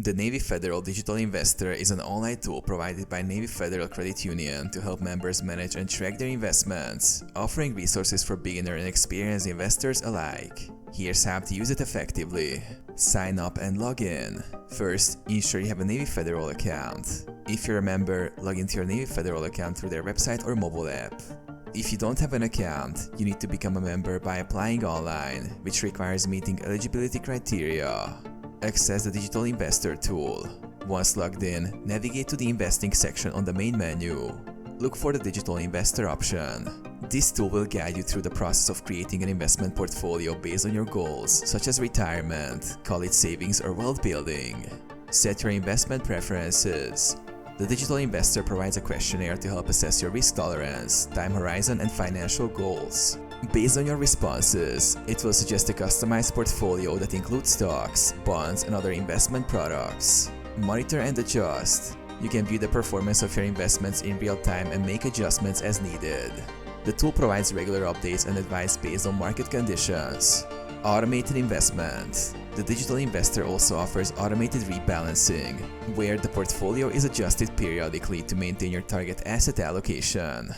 The Navy Federal Digital Investor is an online tool provided by Navy Federal Credit Union to help members manage and track their investments, offering resources for beginner and experienced investors alike. Here's how to use it effectively. Sign up and log in. First, ensure you have a Navy Federal account. If you're a member, log into your Navy Federal account through their website or mobile app. If you don't have an account, you need to become a member by applying online, which requires meeting eligibility criteria. Access the Digital Investor tool. Once logged in, navigate to the Investing section on the main menu. Look for the Digital Investor option. This tool will guide you through the process of creating an investment portfolio based on your goals, such as retirement, college savings, or wealth building. Set your investment preferences. The Digital Investor provides a questionnaire to help assess your risk tolerance, time horizon, and financial goals. Based on your responses, it will suggest a customized portfolio that includes stocks, bonds, and other investment products. Monitor and adjust. You can view the performance of your investments in real time and make adjustments as needed. The tool provides regular updates and advice based on market conditions. Automated investment. The Digital Investor also offers automated rebalancing, where the portfolio is adjusted periodically to maintain your target asset allocation.